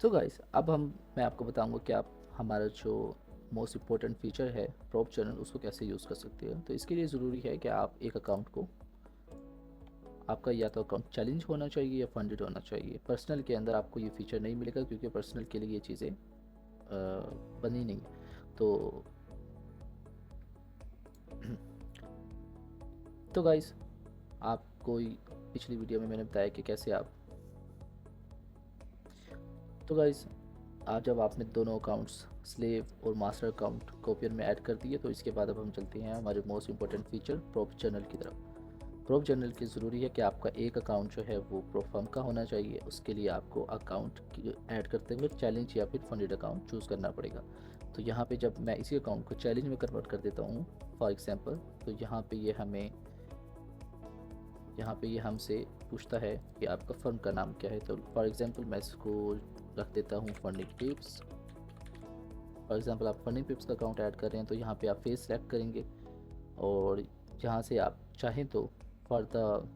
तो गाइस अब मैं आपको बताऊंगा कि आप हमारा जो मोस्ट इम्पोर्टेंट फीचर है प्रॉप चैनल उसको कैसे यूज़ कर सकते हो। तो इसके लिए ज़रूरी है कि आप एक अकाउंट को, आपका या तो अकाउंट चैलेंज होना चाहिए या फंडेड होना चाहिए। पर्सनल के अंदर आपको ये फीचर नहीं मिलेगा क्योंकि पर्सनल के लिए ये चीज़ें बनी नहीं। तो तो गाइस आपको पिछली वीडियो में मैंने बताया कि कैसे आप, तो गाइस आज जब आपने दोनों अकाउंट्स स्लेव और मास्टर अकाउंट कॉपियर में ऐड कर दिए तो इसके बाद अब हम चलते हैं हमारे most important feature prop journal की तरफ। प्रॉप जर्नल की ज़रूरी है कि आपका एक अकाउंट जो है वो प्रो फर्म का होना चाहिए। उसके लिए आपको अकाउंट ऐड करते हुए चैलेंज या फिर फंडेड अकाउंट चूज़ करना पड़ेगा। तो यहाँ पे जब मैं इसी अकाउंट को चैलेंज में कन्वर्ट कर देता हूँ फॉर एग्जांपल, तो यहाँ पे ये हमसे पूछता है कि आपका फर्म का नाम क्या है। तो फॉर एग्जांपल मैं इसको रख देता हूँ फंडिंग टिप्स। फॉर एग्जांपल आप फंडिंग टिप्स का अकाउंट ऐड कर रहे हैं तो यहाँ पे आप फेस सेलेक्ट करेंगे और यहाँ से आप चाहें तो फॉर द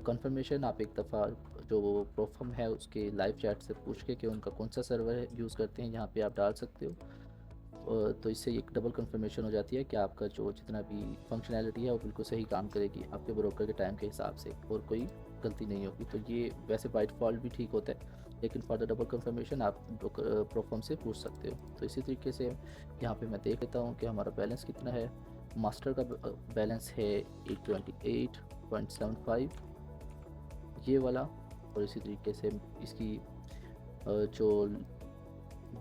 कंफर्मेशन आप एक दफ़ा जो प्रोफर्म है उसके लाइव चैट से पूछ के कि उनका कौन सा सर्वर यूज़ करते हैं यहाँ पे आप डाल सकते हो। तो इससे एक डबल कंफर्मेशन हो जाती है कि आपका जो जितना भी फंक्शनैलिटी है वो बिल्कुल सही काम करेगी आपके ब्रोकर के टाइम के हिसाब से और कोई गलती नहीं होगी। तो ये वैसे बाय डिफ़ॉल्ट भी ठीक होता है, लेकिन फॉर द डबल कंफर्मेशन आप प्रोफॉर्म से पूछ सकते हो। तो इसी तरीके से यहाँ पे मैं देख लेता हूँ कि हमारा बैलेंस कितना है। मास्टर का बैलेंस है 828.75 ये वाला। और इसी तरीके से इसकी जो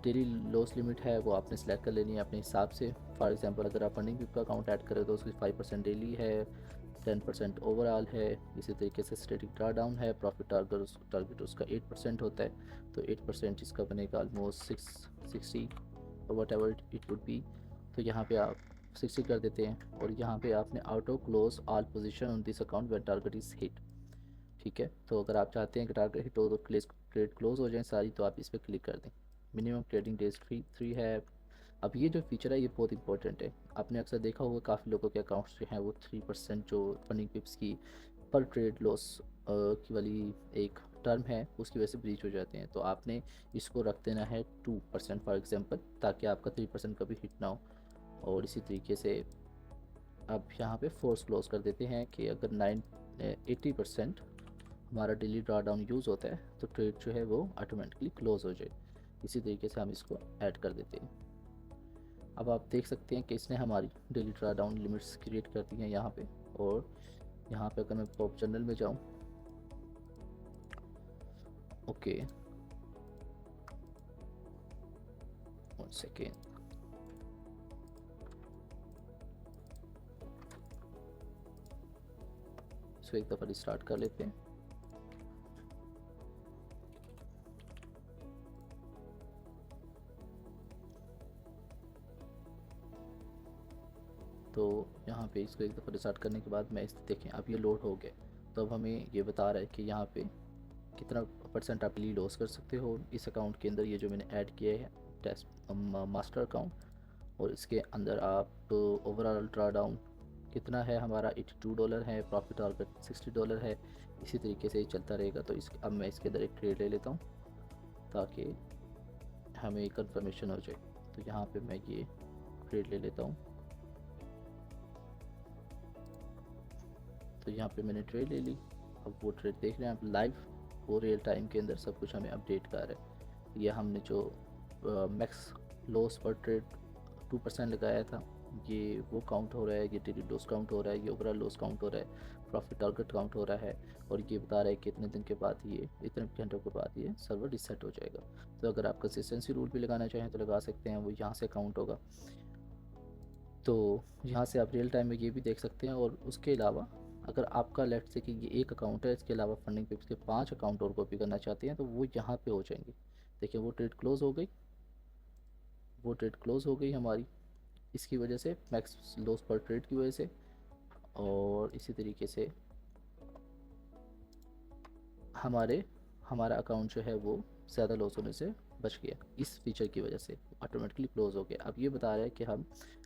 डेली लॉस लिमिट है वो आपने सेलेक्ट कर लेनी है अपने हिसाब से। फॉर एग्जांपल अगर आप फंडिंग का अकाउंट ऐड करें तो उसकी 5% डेली है, 10% ओवरऑल है। इसी तरीके से स्टैटिक ड्रा डाउन है, प्रॉफिट टारगेट उसका 8% होता है। तो 8% इसका बनेगा ऑलमोस्ट 660 और what ever it would be. तो यहाँ पे आप 60 कर देते हैं और यहाँ पे आपने auto close all position on this account when target is hit. ठीक है, तो अगर आप चाहते हैं कि टारगेट हिट हो तो ट्रेड क्लोज हो जाए सारी, तो आप इस पर क्लिक कर दें। मिनिमम ट्रेडिंग डेज थ्री है। अब ये जो फीचर है ये बहुत इंपॉर्टेंट है। आपने अक्सर देखा होगा काफ़ी लोगों के अकाउंट्स जो हैं वो 3% जो फंडिंग पिप्स की पर ट्रेड लॉस की वाली एक टर्म है उसकी वजह से ब्रीच हो जाते हैं। तो आपने इसको रख देना है 2% फॉर एग्जांपल, ताकि आपका 3% कभी हिट ना हो। और इसी तरीके से अब यहाँ पे फोर्स क्लोज कर देते हैं कि अगर 80% हमारा डेली ड्रा डाउन यूज़ होता है तो ट्रेड जो है वो ऑटोमेटिकली क्लोज हो जाए। इसी तरीके से हम इसको ऐड कर देते हैं। अब आप देख सकते हैं कि इसने हमारी daily draw down limits create कर दी हैं यहाँ पे। और यहाँ पे अगर मैं पॉप चैनल में जाऊँ, ओके 1 सेकेंड, इसको एक दफ़ा रिस्टार्ट कर लेते हैं। तो यहाँ पे इसको एक दफ़ा रिस्टार्ट करने के बाद मैं इस देखें अब ये लोड हो गया। तो अब हमें ये बता रहा है कि यहाँ पे कितना परसेंट आप ली लॉस कर सकते हो इस अकाउंट के अंदर, ये जो मैंने ऐड किया है टेस्ट मास्टर अकाउंट। और इसके अंदर आप ओवरऑल ड्रा डाउन कितना है हमारा $82 है, प्रॉफिट टारगेट $60 है। इसी तरीके से ये चलता रहेगा। तो इस अब मैं इसके अंदर एक ट्रेड ले लेता हूँ ताकि हमें कंफर्मेशन हो जाए। तो यहाँ पे मैं ये ट्रेड ले लेता हूँ। तो यहाँ पे मैंने ट्रेड ले ली। अब वो ट्रेड देख रहे हैं आप लाइव, वो रियल टाइम के अंदर सब कुछ हमें अपडेट कर रहा है। यह हमने जो मैक्स लॉस पर ट्रेड 2% लगाया था ये वो काउंट हो रहा है, ये डेली लॉस काउंट हो रहा है, ये ओवरऑल लॉस काउंट हो रहा है, प्रॉफिट टारगेट काउंट हो रहा है। और ये बता रहा है कि इतने दिन के बाद ये इतने घंटों के बाद ये सर्वर रिसेट हो जाएगा। तो अगर आप कंसिस्टेंसी रूल भी लगाना चाहें तो लगा सकते हैं, वो यहाँ से काउंट होगा। तो यहाँ से आप रियल टाइम में ये भी देख सकते हैं। और उसके अलावा अगर आपका लेट से कि ये एक अकाउंट है, इसके अलावा फंडिंग पिप्स के 5 अकाउंट और कॉपी करना चाहते हैं तो वो यहाँ पे हो जाएंगे। देखिए वो ट्रेड क्लोज हो गई, वो ट्रेड क्लोज हो गई हमारी इसकी वजह से, मैक्स लॉस पर ट्रेड की वजह से। और इसी तरीके से हमारे हमारा अकाउंट जो है वो ज़्यादा लॉस होने से बच गया इस फीचर की वजह से, ऑटोमेटिकली क्लोज हो गया। अब ये बता रहा है कि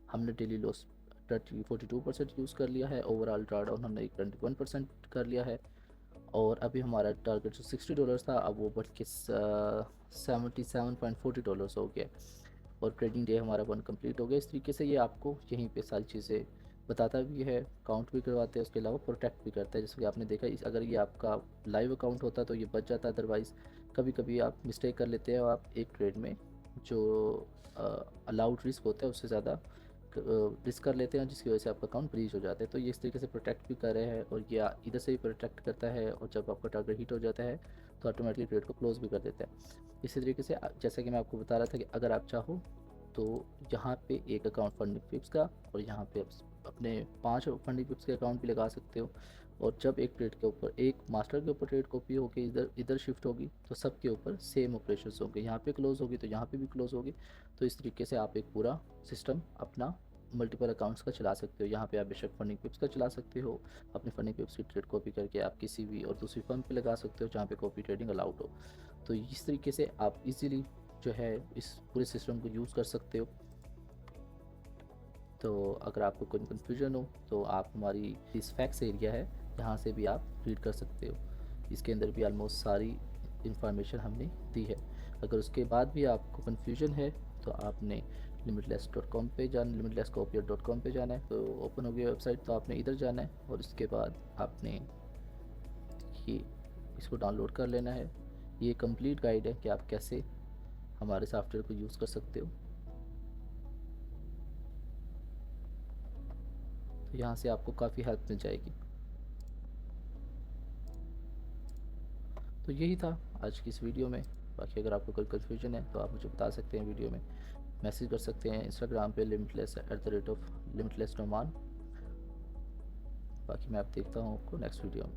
हमने डेली लॉस 42% यूज़ कर लिया है, ओवरऑल ड्रा डाउन हमने 21% कर लिया है। और अभी हमारा टारगेट जो $60 था अब वो बढ़ के $77.40 हो गया और ट्रेडिंग डे हमारा 1 कंप्लीट हो गया। इस तरीके से ये आपको यहीं पे सारी चीज़ें बताता भी है, काउंट भी करवाते हैं, उसके अलावा प्रोटेक्ट भी करता है। जैसे कि आपने देखा अगर ये आपका लाइव अकाउंट होता तो ये बच जाता, अदरवाइज़ कभी कभी आप मिस्टेक कर लेते हैं और आप एक ट्रेड में जो अलाउड रिस्क होता है उससे ज़्यादा रिस्क कर लेते हैं, जिसकी वजह से आपका अकाउंट ब्रीच हो जाता है। तो ये इस तरीके से प्रोटेक्ट भी कर रहे हैं और ये इधर से भी प्रोटेक्ट करता है, और जब आपका टारगेट हिट हो जाता है तो ऑटोमेटिकली ट्रेड को क्लोज भी कर देता है। इसी तरीके से जैसा कि मैं आपको बता रहा था कि अगर आप चाहो तो यहाँ पे एक अकाउंट फंडिंग पिप्स का और यहाँ पे अपने 5 फंडिंग पिप्स के अकाउंट भी लगा सकते हो। और जब एक ट्रेड के ऊपर, एक मास्टर के ऊपर ट्रेड कॉपी होकर इधर इधर शिफ्ट होगी तो सबके ऊपर सेम ऑपरेशंस होंगे, यहाँ पे क्लोज होगी तो यहाँ पे भी क्लोज होगी। तो इस तरीके से आप एक पूरा सिस्टम अपना मल्टीपल अकाउंट्स का चला सकते हो। यहाँ पे आप बेशक फंडिंग पिप्स का चला सकते हो, अपने फंडिंग पिप्स की ट्रेड कॉपी करके आप किसी भी और दूसरी फर्म पे लगा सकते हो जहाँ पे कॉपी ट्रेडिंग अलाउड हो। तो इस तरीके से आप इजीली जो है इस पूरे सिस्टम को यूज़ कर सकते हो। तो अगर आपको कोई कन्फ्यूजन हो तो आप हमारी इस फैक्स एरिया है, यहाँ से भी आप रीड कर सकते हो। इसके अंदर भी ऑलमोस्ट सारी इंफॉर्मेशन हमने दी है। अगर उसके बाद भी आपको कन्फ्यूजन है तो आपने limitless.com पे जाना, limitlesscopier.com पे जाना है। तो ओपन हो गई वेबसाइट, तो आपने इधर जाना है और उसके बाद आपने ये इसको डाउनलोड कर लेना है। ये कंप्लीट गाइड है कि आप कैसे हमारे सॉफ्टवेयर को यूज़ कर सकते हो। तो यहाँ से आपको काफ़ी हेल्प मिल जाएगी। तो यही था आज की इस वीडियो में। बाकी अगर आपको कोई कन्फ्यूजन है तो आप मुझे बता सकते हैं, वीडियो में मैसेज कर सकते हैं इंस्टाग्राम पे limitless@limitless Noman। बाकी मैं आप देखता हूँ आपको नेक्स्ट वीडियो में।